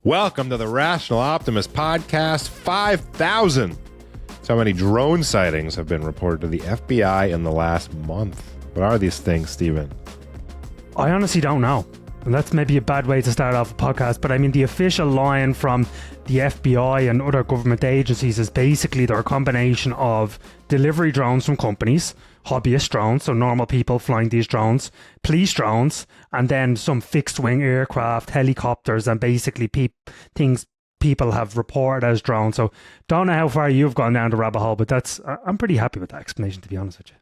Welcome to the Rational Optimist Podcast 5000. So many drone sightings have been reported to the FBI in the last month. What are these things, Stephen? I honestly don't know. And that's maybe a bad way to start off a podcast, but I mean, the official line from the FBI and other government agencies is basically they're a combination of delivery drones from companies, hobbyist drones, so normal people flying these drones, police drones, and then some fixed-wing aircraft, helicopters, and basically things people have reported as drones. So don't know how far you've gone down the rabbit hole, but I'm pretty happy with that explanation, to be honest with you.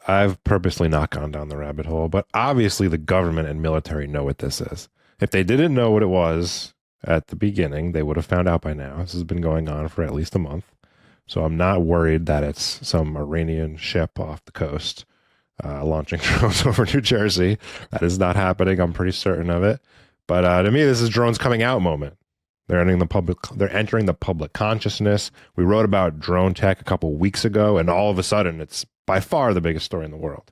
I've purposely not gone down the rabbit hole, but obviously the government and military know what this is. If they didn't know what it was at the beginning, they would have found out by now. This has been going on for at least a month. So I'm not worried that it's some Iranian ship off the coast launching drones over New Jersey. That is not happening. I'm pretty certain of it. But to me, this is drones coming out moment. They're entering the public consciousness. We wrote about drone tech a couple weeks ago, and all of a sudden, it's by far the biggest story in the world.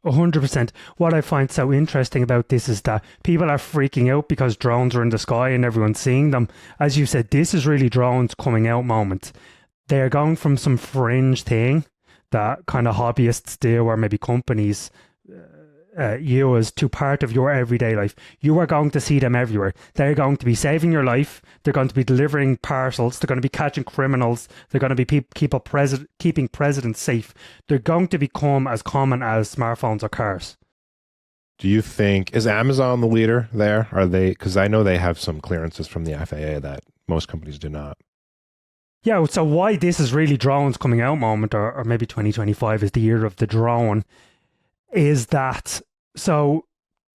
100%. What I find so interesting about this is that people are freaking out because drones are in the sky and everyone's seeing them. As you said, this is really drones coming out moment. They're going from some fringe thing that kind of hobbyists do, or maybe companies use, to part of your everyday life. You are going to see them everywhere. They're going to be saving your life. They're going to be delivering parcels. They're going to be catching criminals. They're going to be keeping presidents safe. They're going to become as common as smartphones or cars. Do you think, is Amazon the leader there? Are they, because I know they have some clearances from the FAA that most companies do not. Yeah, so why this is really drones coming out moment, or maybe 2025 is the year of the drone, is that, so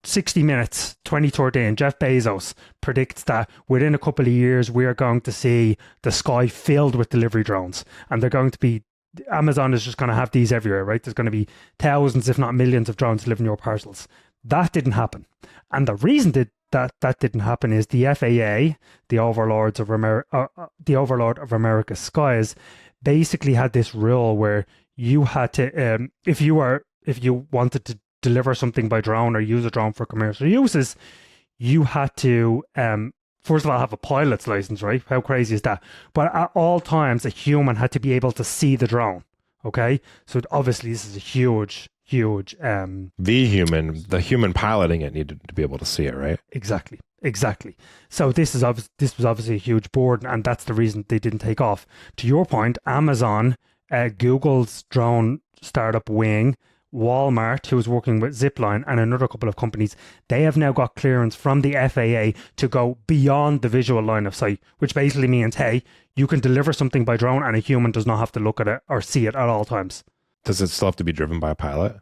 60 Minutes, 2013, Jeff Bezos predicts that within a couple of years, we are going to see the sky filled with delivery drones. And they're going to be, Amazon is just going to have these everywhere, right? There's going to be thousands, if not millions of drones delivering your parcels. That didn't happen. And the reason that didn't happen is the FAA, the overlord of America's skies, basically had this rule where you had to, if you wanted to deliver something by drone or use a drone for commercial uses, you had to, first of all, have a pilot's license, right? How crazy is that? But at all times, a human had to be able to see the drone, okay? So obviously, this is a huge... the human piloting it needed to be able to see it, right? Exactly. So this was obviously a huge burden, and that's the reason they didn't take off. To your point, Amazon, Google's drone startup Wing, Walmart, who is working with Zipline, and another couple of companies, they have now got clearance from the FAA to go beyond the visual line of sight, which basically means, hey, you can deliver something by drone and a human does not have to look at it or see it at all times. Does it still have to be driven by a pilot?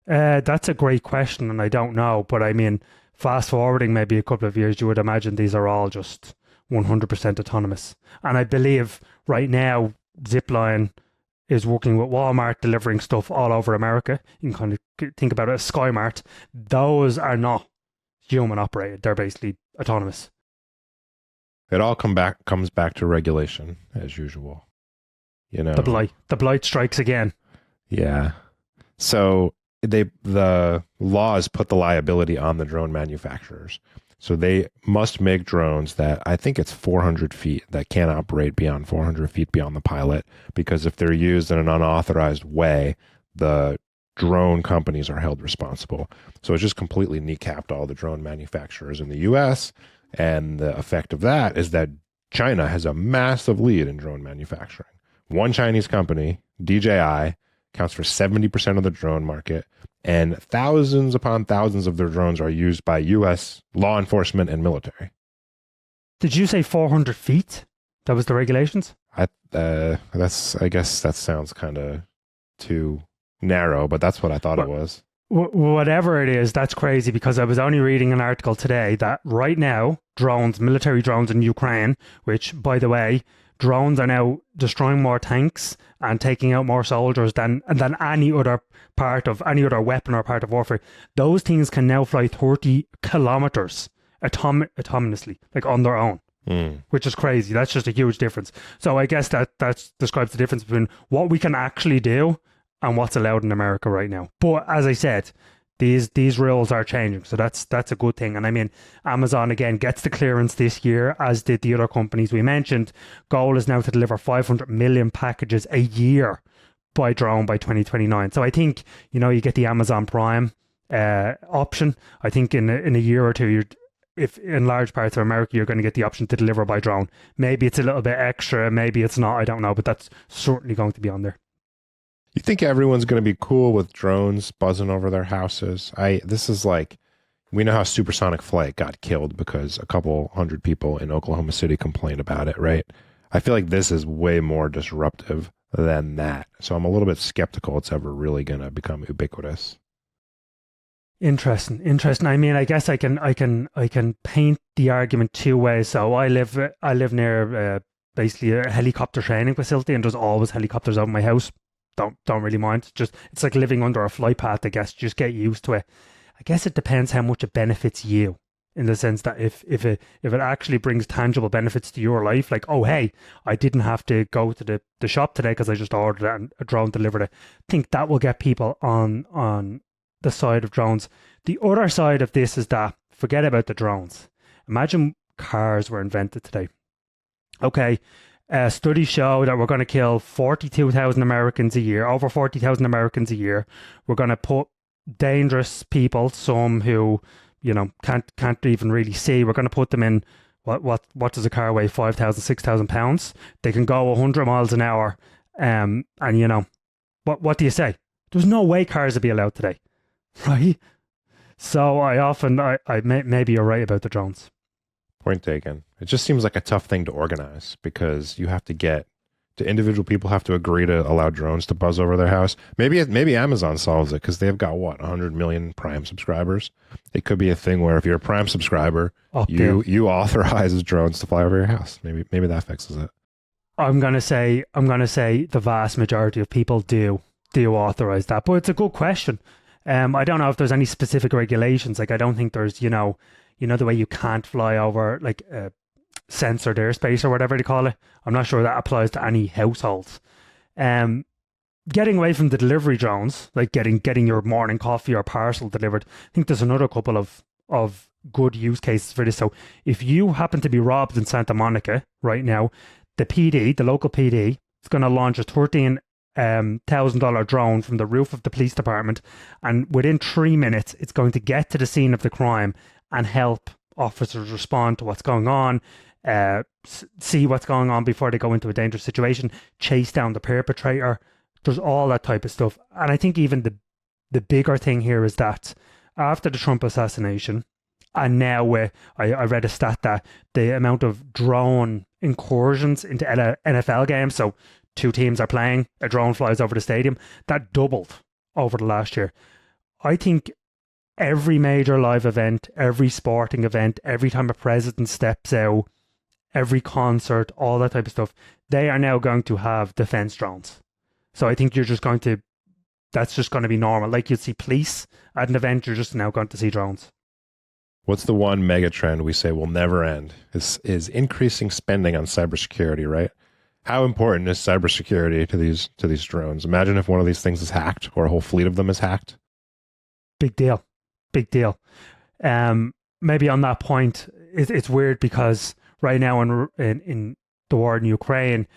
That's a great question, and I don't know. But I mean, fast forwarding maybe a couple of years, you would imagine these are all just 100% autonomous. And I believe right now, Zipline is working with Walmart, delivering stuff all over America. You can kind of think about it as SkyMart. Those are not human operated. They're basically autonomous. It all comes back to regulation, as usual. You know, the blight strikes again. Yeah. So the laws put the liability on the drone manufacturers. So they must make drones that, I think it's 400 feet, that can't operate beyond 400 feet beyond the pilot, because if they're used in an unauthorized way, the drone companies are held responsible. So it's just completely kneecapped all the drone manufacturers in the US. And the effect of that is that China has a massive lead in drone manufacturing. One Chinese company, DJI, accounts for 70% of the drone market, and thousands upon thousands of their drones are used by U.S. law enforcement and military. Did you say 400 feet? That was the regulations? I guess that sounds kind of too narrow, but that's what I thought it was. Whatever it is, that's crazy, because I was only reading an article today that right now, military drones in Ukraine, which, by the way, drones are now destroying more tanks and taking out more soldiers than any other weapon or part of warfare. Those things can now fly 30 kilometers autonomously, like on their own, which is crazy. That's just a huge difference. So I guess that describes the difference between what we can actually do and what's allowed in America right now. But as I said, These rules are changing, so that's a good thing. And I mean, Amazon again gets the clearance this year, as did the other companies we mentioned. Goal is now to deliver 500 million packages a year by drone by 2029. So I think, you get the Amazon Prime option. I think in a year or two, if in large parts of America, you're going to get the option to deliver by drone. Maybe it's a little bit extra, maybe it's not, I don't know, but that's certainly going to be on there. You think everyone's going to be cool with drones buzzing over their houses? This is like, we know how supersonic flight got killed because a couple hundred people in Oklahoma City complained about it, right? I feel like this is way more disruptive than that. So I'm a little bit skeptical it's ever really going to become ubiquitous. Interesting. I mean, I guess I can paint the argument two ways. So I live near basically a helicopter training facility, and there's always helicopters out my house. Don't really mind. Just it's like living under a flight path, I guess. Just get used to it. I guess it depends how much it benefits you, in the sense that if it actually brings tangible benefits to your life, like, oh hey, I didn't have to go to the shop today because I just ordered it and a drone delivered it. I think that will get people on the side of drones. The other side of this is that forget about the drones. Imagine cars were invented today. Okay, studies show that we're going to kill 42,000 Americans a year, over 40,000 Americans a year. We're going to put dangerous people, some who, can't even really see. We're going to put them in, what does a car weigh? 5,000, 6,000 pounds. They can go 100 miles an hour. And what do you say? There's no way cars would be allowed today, right? So maybe you're right about the drones. Point taken. It just seems like a tough thing to organize because you have to individual people have to agree to allow drones to buzz over their house. Maybe Amazon solves it because they've got 100 million Prime subscribers. It could be a thing where if you're a Prime subscriber, you authorize drones to fly over your house. Maybe that fixes it. I'm gonna say the vast majority of people do authorize that, but it's a good question. I don't know if there's any specific regulations. Like, I don't think there's, the way you can't fly over like censored airspace or whatever they call it. I'm not sure that applies to any households. Getting away from the delivery drones, like getting your morning coffee or parcel delivered, I think there's another couple of good use cases for this. So if you happen to be robbed in Santa Monica right now, the local PD, is going to launch a $13,000 drone from the roof of the police department, and within 3 minutes it's going to get to the scene of the crime and help officers respond to what's going on, see what's going on before they go into a dangerous situation, chase down the perpetrator. There's all that type of stuff. And I think even the bigger thing here is that after the Trump assassination, and now I read a stat that the amount of drone incursions into NFL games, so two teams are playing, a drone flies over the stadium, that doubled over the last year. I think every major live event, every sporting event, every time a president steps out, every concert, all that type of stuff, they are now going to have defense drones. So I think that's just going to be normal. Like you'd see police at an event, you're just now going to see drones. What's the one mega trend we say will never end is increasing spending on cybersecurity, right? How important is cybersecurity to these drones? Imagine if one of these things is hacked or a whole fleet of them is hacked. Big deal. Maybe on that point, it's weird because right now in the war in Ukraine,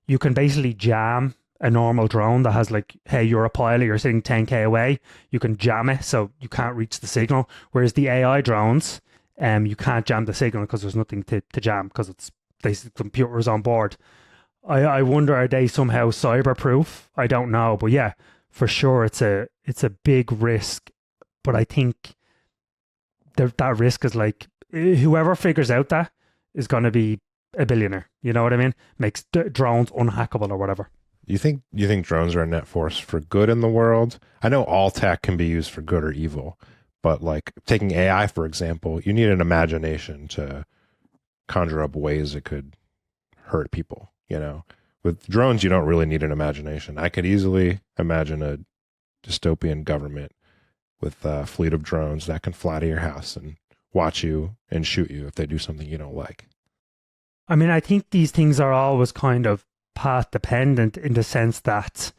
you can basically jam a normal drone that has like, hey, you're a pilot, you're sitting 10k away, you can jam it so you can't reach the signal. Whereas the AI drones, you can't jam the signal because there's nothing to jam because it's basically computers on board. I wonder, are they somehow cyber-proof? I don't know, but yeah, for sure it's a big risk. But I think that risk is like, whoever figures out that is going to be a billionaire. You know what I mean? Makes drones unhackable or whatever. You think drones are a net force for good in the world? I know all tech can be used for good or evil, but like taking AI, for example, you need an imagination to conjure up ways it could hurt people. With drones, you don't really need an imagination. I could easily imagine a dystopian government with a fleet of drones that can fly to your house and watch you and shoot you if they do something you don't like. I mean, I think these things are always kind of path dependent in the sense that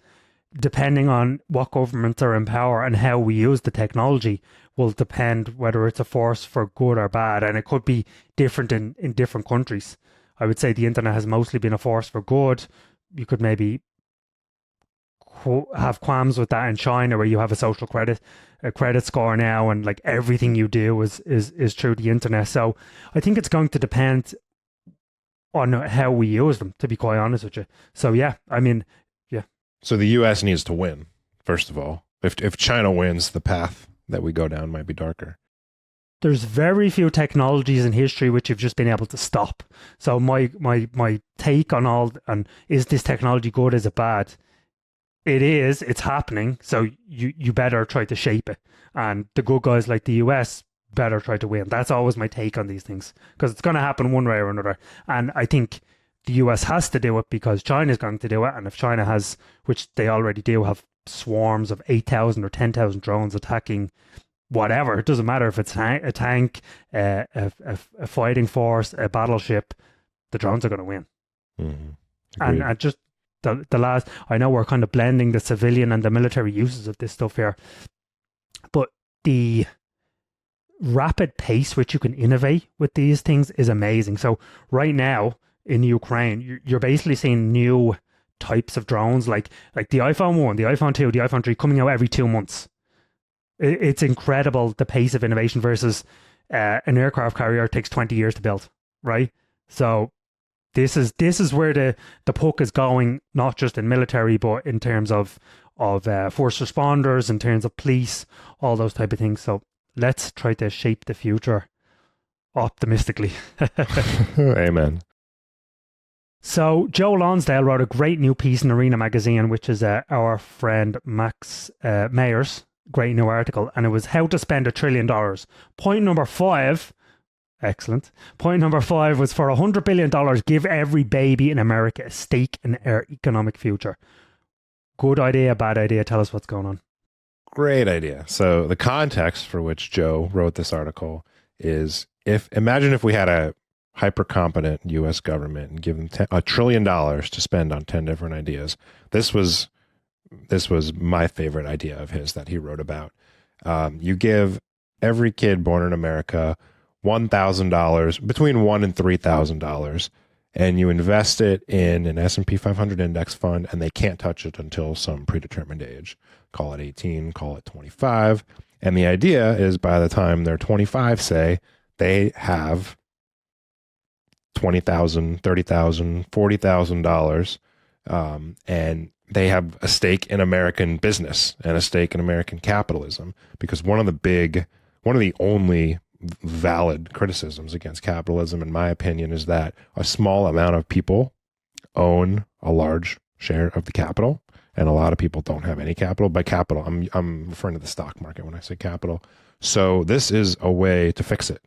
depending on what governments are in power and how we use the technology, will depend whether it's a force for good or bad. And it could be different in different countries. I would say the internet has mostly been a force for good. You could maybe have qualms with that in China, where you have a credit score now, and like everything you do is through the internet. So I think it's going to depend on how we use them, to be quite honest with you. So yeah, I mean, yeah. So the U.S. needs to win, first of all. If China wins, the path that we go down might be darker. There's very few technologies in history which have just been able to stop. So my take on all, and is this technology good, is it bad? It's happening. So you better try to shape it. And the good guys like the US better try to win. That's always my take on these things, because it's going to happen one way or another. And I think the US has to do it because China is going to do it. And if China has, which they already do, have swarms of 8,000 or 10,000 drones attacking whatever, it doesn't matter if it's a tank, a fighting force, a battleship, the drones are going to win. Mm-hmm. And just the last, I know we're kind of blending the civilian and the military uses of this stuff here, but the rapid pace which you can innovate with these things is amazing. So right now in Ukraine, you're basically seeing new types of drones, like the iPhone 1, the iPhone 2, the iPhone 3 coming out every 2 months. It's incredible, the pace of innovation, versus an aircraft carrier takes 20 years to build, right? So this is where the puck is going, not just in military, but in terms of first responders, in terms of police, all those type of things. So let's try to shape the future optimistically. Amen. So Joe Lonsdale wrote a great new piece in Arena magazine, which is our friend Max Mayer's great new article, and it was how to spend $1 trillion. Point number 5, excellent. Point number 5 was, for $100 billion, give every baby in America a stake in our economic future. Good idea, bad idea? Tell us what's going on. Great idea. So the context for which Joe wrote this article is, imagine if we had a hyper competent U.S. government and give them $1 trillion to spend on 10 different ideas. This was my favorite idea of his that he wrote about. You give every kid born in America $1,000, between $1,000 and $3,000, and you invest it in an S&P 500 index fund, and they can't touch it until some predetermined age. Call it 18, call it 25. And the idea is, by the time they're 25, say, they have $20,000, $30,000, $40,000, and they have a stake in American business and a stake in American capitalism. Because one of the only valid criticisms against capitalism, in my opinion, is that a small amount of people own a large share of the capital, and a lot of people don't have any capital. By capital, I'm referring to the stock market when I say capital. So this is a way to fix it.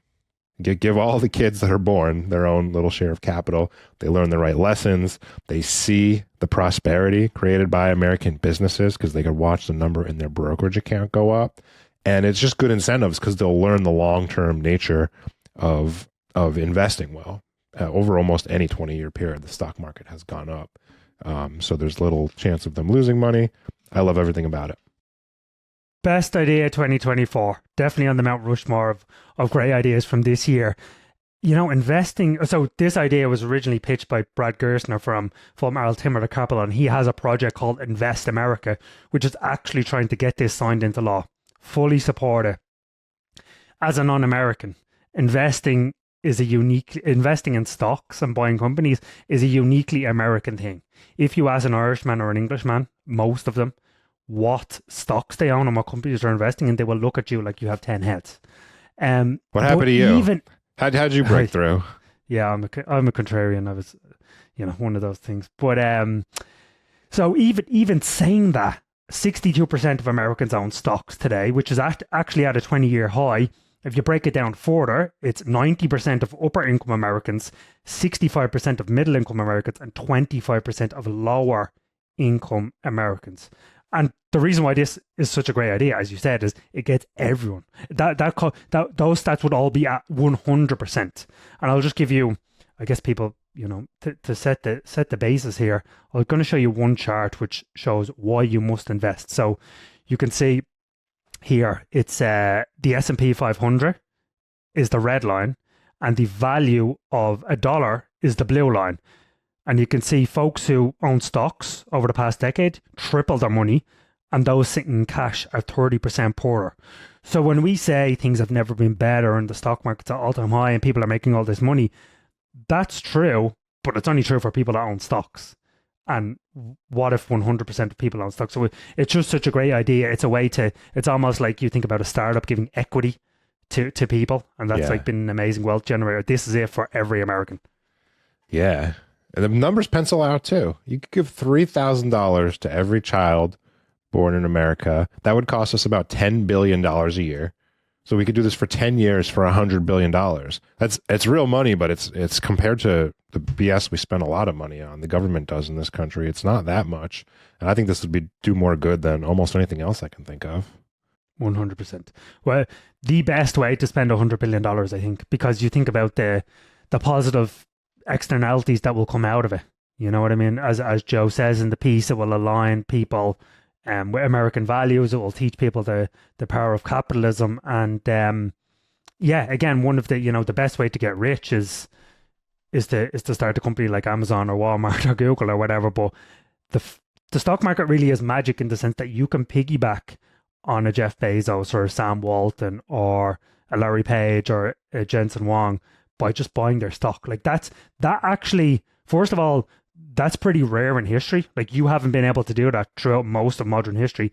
Give all the kids that are born their own little share of capital. They learn the right lessons. They see the prosperity created by American businesses because they can watch the number in their brokerage account go up. And it's just good incentives because they'll learn the long-term nature of investing well. Over almost any 20-year period, the stock market has gone up. So there's little chance of them losing money. I love everything about it. Best idea 2024. Definitely on the Mount Rushmore of great ideas from this year. You know, investing. So this idea was originally pitched by Brad Gerstner from Altimeter Capital, and he has a project called Invest America, which is actually trying to get this signed into law. Fully support it. As a non-American, investing in stocks and buying companies is a uniquely American thing. If you ask an Irishman or an Englishman, most of them, what stocks they own and what companies they're investing in, they will look at you like you have 10 heads. What happened to you? How'd you break through? Yeah, I'm a contrarian. I was, one of those things. But so even saying that, 62% of Americans own stocks today, which is actually at a 20-year high. If you break it down further, it's 90% of upper income Americans, 65% of middle income Americans, and 25% of lower income Americans. And the reason why this is such a great idea, as you said, is it gets everyone. Those stats would all be at 100%. And I'll just give you, I guess people to set the basis here, I'm going to show you one chart which shows why you must invest. So you can see here, it's the S&P 500 is the red line, and the value of a dollar is the blue line. And you can see folks who own stocks over the past decade triple their money, and those sitting in cash are 30% poorer. So when we say things have never been better and the stock market's at all-time high and people are making all this money, that's true, but it's only true for people that own stocks. And what if 100% of people own stocks? So it's just such a great idea. It's a way to, it's almost like you think about a startup giving equity to people, and that's like been an amazing wealth generator. This is it for every American. Yeah. And the numbers pencil out too. You could give $3,000 to every child born in America. That would cost us about $10 billion a year. So we could do this for 10 years for $100 billion. It's real money, but it's compared to the BS we spend a lot of money on, the government does in this country. It's not that much. And I think this would do more good than almost anything else I can think of. 100%. Well, the best way to spend $100 billion, I think, because you think about the positive externalities that will come out of it. You know what I mean? As Joe says in the piece, it will align people with American values. It will teach people the power of capitalism. And again, one of the the best way to get rich is to start a company like Amazon or Walmart or Google or whatever. But the stock market really is magic in the sense that you can piggyback on a Jeff Bezos or a Sam Walton or a Larry Page or a Jensen Huang by just buying their stock. Like that actually, first of all, that's pretty rare in history. Like you haven't been able to do that throughout most of modern history.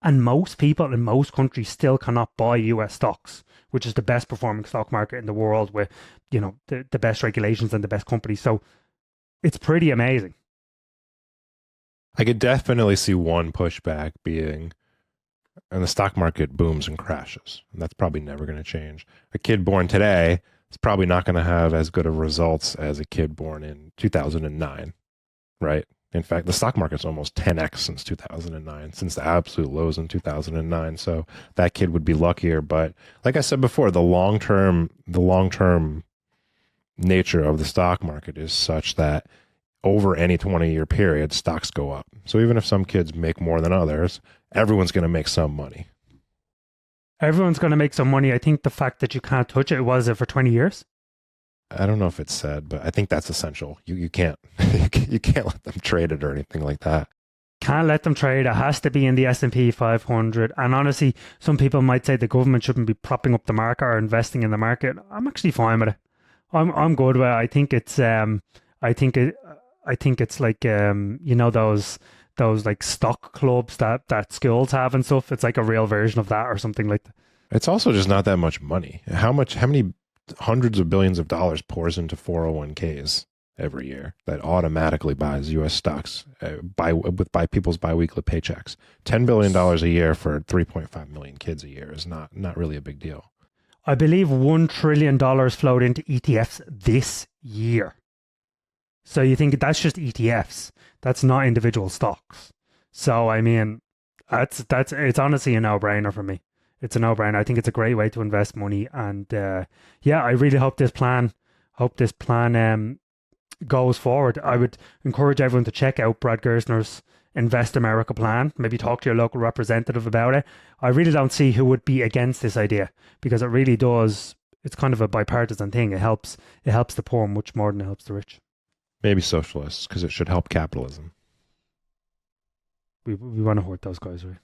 And most people in most countries still cannot buy US stocks, which is the best performing stock market in the world with, the best regulations and the best companies. So it's pretty amazing. I could definitely see one pushback being, and the stock market booms and crashes. And that's probably never going to change. A kid born today is probably not going to have as good of results as a kid born in 2009, right? In fact, the stock market's almost 10x since 2009, since the absolute lows in 2009. So that kid would be luckier. But like I said before, the long-term nature of the stock market is such that over any 20-year period, stocks go up. So even if some kids make more than others, everyone's going to make some money. Everyone's going to make some money. I think the fact that you can't touch it, was it for 20 years? I don't know if it's said, but I think that's essential. You can't you can't let them trade it or anything like that. Can't let them trade. It has to be in the S&P 500. And honestly, some people might say the government shouldn't be propping up the market or investing in the market. I'm actually fine with it. I'm good with it. I think it's like those like stock clubs that schools have and stuff. It's like a real version of that or something like that. It's also just not that much money. How many hundreds of billions of dollars pours into 401ks every year that automatically buys U.S. stocks by people's biweekly paychecks? $10 billion a year for 3.5 million kids a year is not really a big deal. I believe $1 trillion flowed into ETFs this year. So you think that's just ETFs? That's not individual stocks. So I mean, it's honestly a no-brainer for me. It's a no-brainer. I think it's a great way to invest money, and I really hope this plan goes forward. I would encourage everyone to check out Brad Gerstner's Invest America plan. Maybe talk to your local representative about it. I really don't see who would be against this idea, because it really does. It's kind of a bipartisan thing. It helps the poor much more than it helps the rich. Maybe socialists, because it should help capitalism. We want to hurt those guys, right?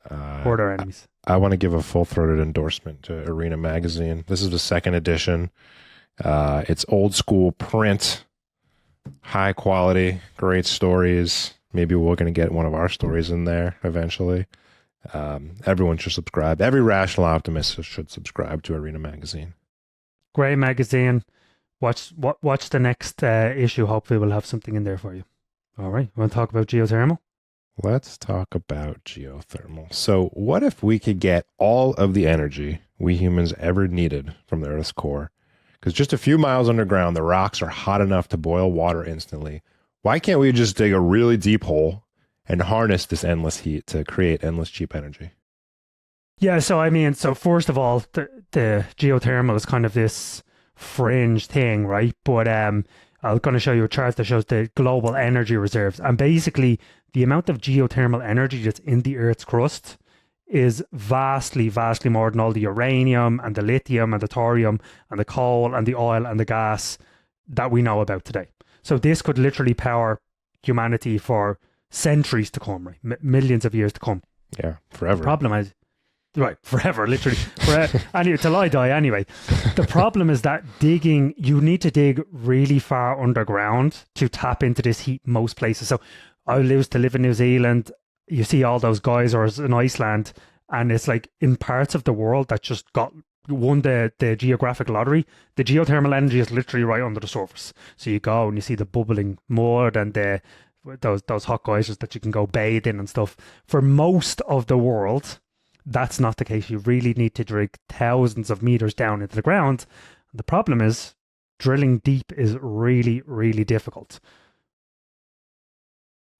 Hurt our enemies. I want to give a full-throated endorsement to Arena Magazine. This is the second edition. It's old school print, high quality, great stories. Maybe we're going to get one of our stories in there eventually. Everyone should subscribe. Every rational optimist should subscribe to Arena Magazine. Great magazine. Watch the next issue. Hopefully we'll have something in there for you. All right. You want to talk about geothermal? Let's talk about geothermal. So what if we could get all of the energy we humans ever needed from the Earth's core? Because just a few miles underground, the rocks are hot enough to boil water instantly. Why can't we just dig a really deep hole and harness this endless heat to create endless cheap energy? Yeah, so I mean, first of all, the geothermal is kind of this fringe thing, right? But I'm going to show you a chart that shows the global energy reserves. And basically, the amount of geothermal energy that's in the Earth's crust is vastly, vastly more than all the uranium and the lithium and the thorium and the coal and the oil and the gas that we know about today. So this could literally power humanity for centuries to come, right? Millions of years to come. Yeah, forever. Problem is, right, forever, literally. Anyway, till I die anyway. The problem is that you need to dig really far underground to tap into this heat most places. So I used to live in New Zealand. You see all those geysers in Iceland, and it's like in parts of the world that just won the geographic lottery, the geothermal energy is literally right under the surface. So you go and you see the bubbling mud and those hot geysers that you can go bathe in and stuff. For most of the world, that's not the case. You really need to dig thousands of meters down into the ground. The problem is drilling deep is really, really difficult.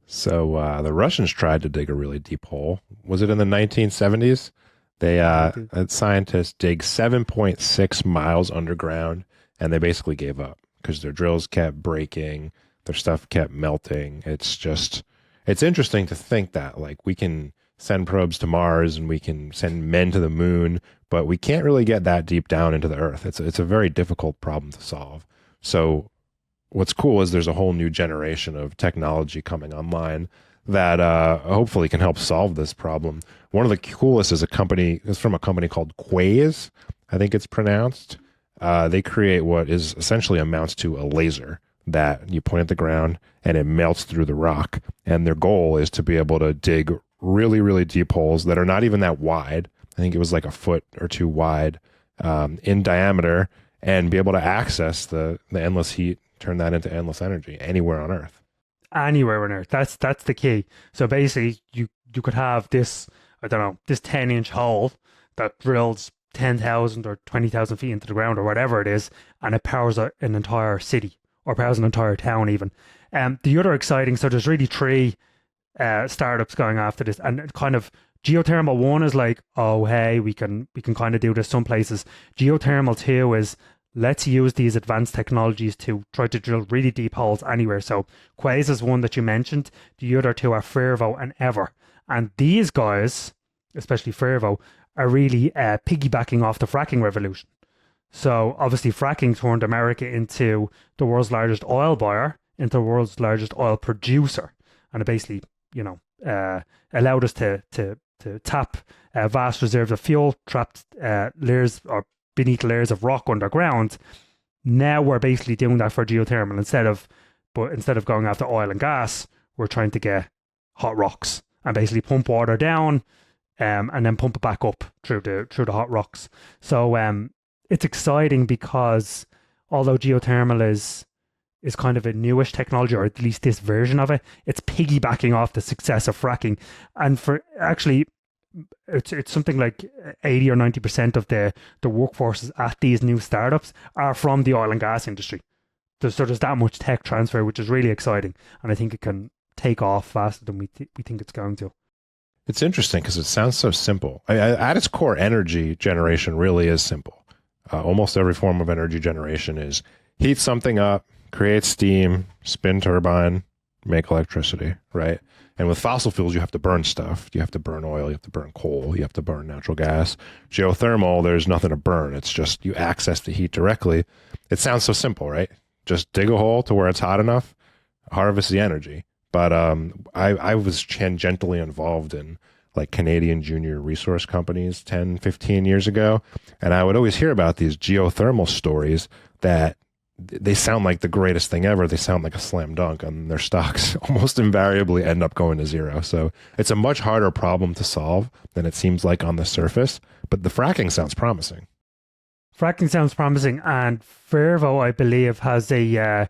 So the Russians tried to dig a really deep hole. Was it in the 1970s? They had scientists dig 7.6 miles underground, and they basically gave up because their drills kept breaking, their stuff kept melting. It's interesting to think that like we can send probes to Mars and we can send men to the moon, but we can't really get that deep down into the Earth. It's a very difficult problem to solve. So what's cool is there's a whole new generation of technology coming online that hopefully can help solve this problem. One of the coolest is from a company called Quaise, I think it's pronounced. They create what is essentially amounts to a laser that you point at the ground and it melts through the rock. And their goal is to be able to dig really, really deep holes that are not even that wide. I think it was like a foot or two wide in diameter, and be able to access the endless heat, turn that into endless energy anywhere on Earth. Anywhere on Earth. That's the key. So basically, you could have this, I don't know, this 10-inch hole that drills 10,000 or 20,000 feet into the ground or whatever it is, and it powers an entire city or powers an entire town even. The other exciting, so there's really three startups going after this, and kind of geothermal one is like, oh hey, we can kind of do this some places. Geothermal two is, let's use these advanced technologies to try to drill really deep holes anywhere. So Quaise is one that you mentioned. The other two are Fervo and Ever. And these guys, especially Fervo, are really piggybacking off the fracking revolution. So obviously fracking turned America into the world's largest oil buyer, into the world's largest oil producer. And it basically, allowed us to tap vast reserves of fuel, trapped layers or beneath layers of rock underground. Now we're basically doing that for geothermal. Instead of going after oil and gas, we're trying to get hot rocks and basically pump water down and then pump it back up through the hot rocks. So it's exciting because although geothermal is kind of a newish technology, or at least this version of it, it's piggybacking off the success of fracking. And for actually, it's something like 80 or 90% of the workforces at these new startups are from the oil and gas industry. There's that much tech transfer, which is really exciting. And I think it can take off faster than we think it's going to. It's interesting because it sounds so simple. At its core, energy generation really is simple. Almost every form of energy generation is heat something up, create steam, spin turbine, make electricity, right? And with fossil fuels, you have to burn stuff. You have to burn oil, you have to burn coal, you have to burn natural gas. Geothermal, there's nothing to burn. It's just you access the heat directly. It sounds so simple, right? Just dig a hole to where it's hot enough, harvest the energy. But I was tangentially involved in like Canadian junior resource companies 10, 15 years ago. And I would always hear about these geothermal stories that they sound like the greatest thing ever. They sound like a slam dunk, and their stocks almost invariably end up going to zero. So it's a much harder problem to solve than it seems like on the surface. But the fracking sounds promising. Fracking sounds promising, and Fervo, I believe, has a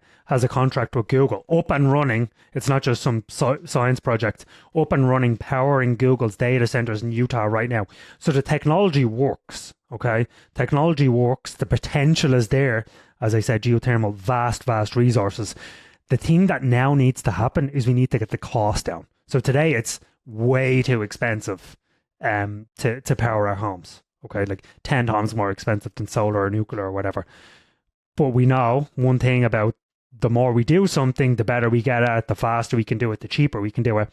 contract with Google up and running. It's not just some science project. Up and running, powering Google's data centers in Utah right now. So the technology works. Okay, technology works. The potential is there. As I said, geothermal, vast resources. The thing that now needs to happen is we need to get the cost down. So today it's way too expensive to power our homes. Okay, like 10 times more expensive than solar or nuclear or whatever. But we know one thing about the more we do something, the better we get at it, the faster we can do it, the cheaper we can do it.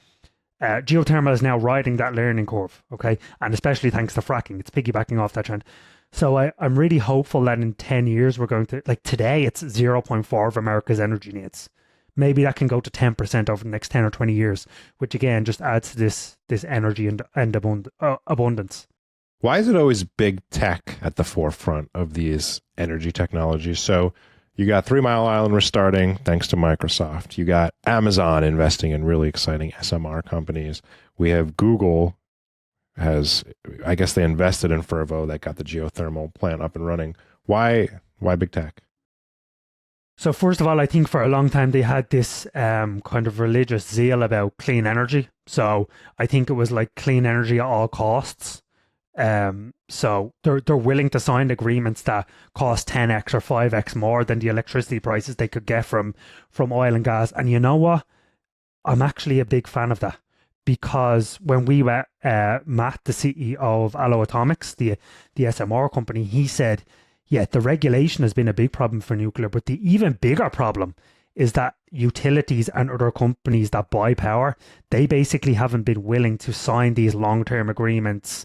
Geothermal is now riding that learning curve, okay? And especially thanks to fracking, it's piggybacking off that trend. So I'm really hopeful that in 10 years, we're going to, like today, it's 0.4 of America's energy needs. Maybe that can go to 10% over the next 10 or 20 years, which again, just adds to this energy and abundance. Why is it always big tech at the forefront of these energy technologies? So you got 3 Mile Island restarting thanks to Microsoft. You got Amazon investing in really exciting SMR companies. We have Google I guess they invested in Fervo that got the geothermal plant up and running. Why big tech? So first of all, I think for a long time they had this kind of religious zeal about clean energy. I think it was like clean energy at all costs. So they're willing to sign agreements that cost 10x or 5x more than the electricity prices they could get from oil and gas. And you know what? I'm actually a big fan of that, because when we met Matt, the CEO of Allo Atomics, the SMR company, he said, yeah, the regulation has been a big problem for nuclear, but the even bigger problem is that utilities and other companies that buy power, they basically haven't been willing to sign these long-term agreements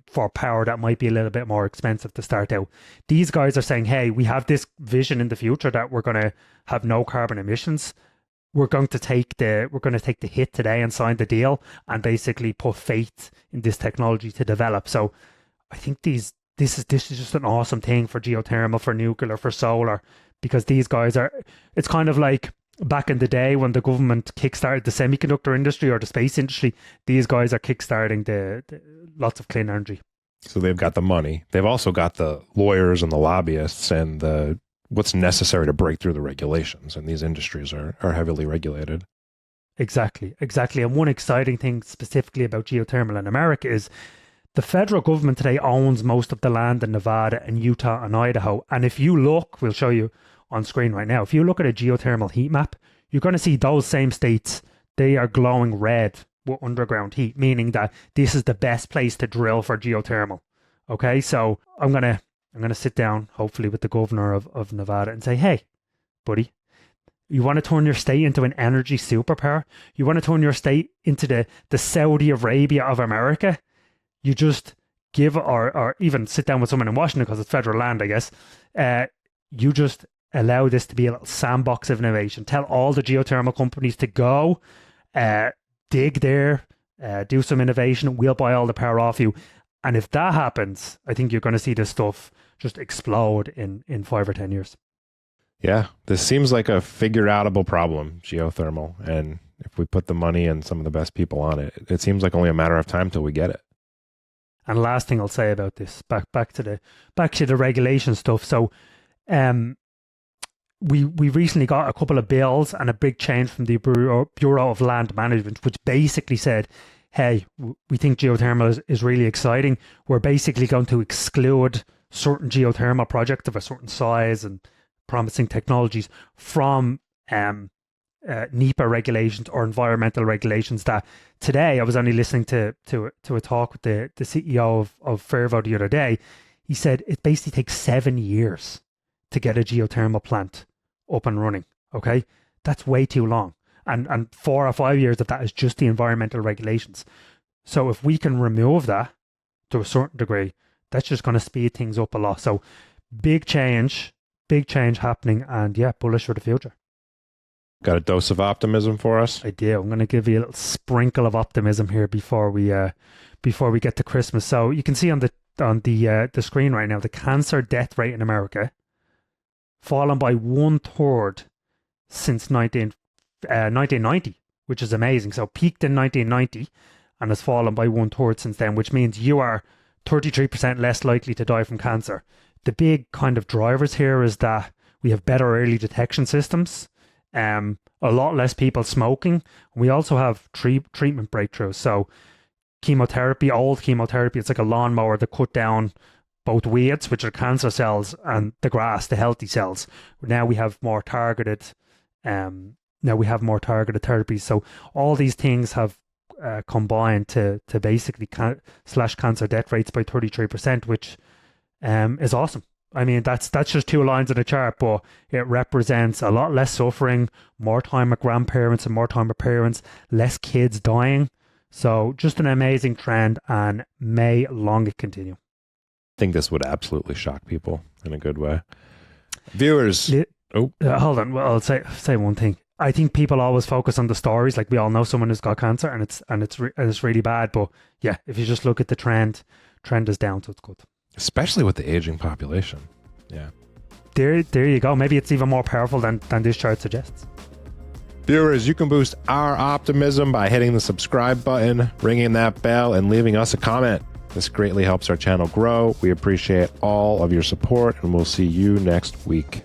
for power that might be a little bit more expensive to start out. These guys are saying, hey, we have this vision in the future that we're going to have no carbon emissions. We're going to take the hit today and sign the deal and basically put faith in this technology to develop. So I think this is just an awesome thing for geothermal, for nuclear, for solar, because these guys it's kind of like back in the day when the government kickstarted the semiconductor industry or the space industry. These guys are kickstarting the lots of clean energy. So they've got the money. They've also got the lawyers and the lobbyists and what's necessary to break through the regulations. And these industries are heavily regulated. Exactly. And one exciting thing specifically about geothermal in America is the federal government today owns most of the land in Nevada and Utah and Idaho. And if you look, we'll show you on screen right now, if you look at a geothermal heat map, you're going to see those same states, they are glowing red with underground heat, meaning that this is the best place to drill for geothermal. Okay, so I'm gonna sit down, hopefully with the governor of Nevada and say, hey, buddy, you want to turn your state into an energy superpower? You want to turn your state into the Saudi Arabia of America? You just give, or even sit down with someone in Washington because it's federal land, I guess. You just allow this to be a little sandbox of innovation. Tell all the geothermal companies to go, dig there, do some innovation. We'll buy all the power off you. And if that happens, I think you're going to see this stuff just explode in 5 or 10 years. Yeah, this seems like a figure-outable problem, geothermal. And if we put the money and some of the best people on it, it seems like only a matter of time till we get it. And last thing I'll say about this, back to the regulation stuff. So, we recently got a couple of bills and a big change from the Bureau of Land Management, which basically said, hey, we think geothermal is really exciting. We're basically going to exclude certain geothermal projects of a certain size and promising technologies from NEPA regulations or environmental regulations. That today I was only listening to a talk with the CEO of Fervo the other day. He said it basically takes 7 years to get a geothermal plant up and running. Okay, that's way too long, and 4 or 5 years of that is just the environmental regulations. So if we can remove that to a certain degree, that's just going to speed things up a lot. So big change happening, and yeah, bullish for the future. Got a dose of optimism for us? I do. I'm going to give you a little sprinkle of optimism here before we get to Christmas. So you can see on the screen right now, the cancer death rate in America fallen by 1/3 since 1990, which is amazing. So peaked in 1990 and has fallen by 1/3 since then, which means you are 33% less likely to die from cancer. The big kind of drivers here is that we have better early detection systems, a lot less people smoking. We also have treatment breakthroughs. So chemotherapy, old chemotherapy, it's like a lawnmower that cut down both weeds, which are cancer cells, and the grass, the healthy cells. Now we have more targeted therapies. So all these things have combined to basically slash cancer death rates by 33%, which is awesome. I mean, that's just 2 lines in a chart, but it represents a lot less suffering, more time with grandparents and more time with parents, less kids dying. So just an amazing trend, and may long it continue. I think this would absolutely shock people in a good way. Viewers. Hold on. Well, I'll say one thing. I think people always focus on the stories. Like, we all know someone who's got cancer, and it's really bad. But yeah, if you just look at the trend is down, so it's good. Especially with the aging population. Yeah. There you go. Maybe it's even more powerful than this chart suggests. Viewers, you can boost our optimism by hitting the subscribe button, ringing that bell, and leaving us a comment. This greatly helps our channel grow. We appreciate all of your support, and we'll see you next week.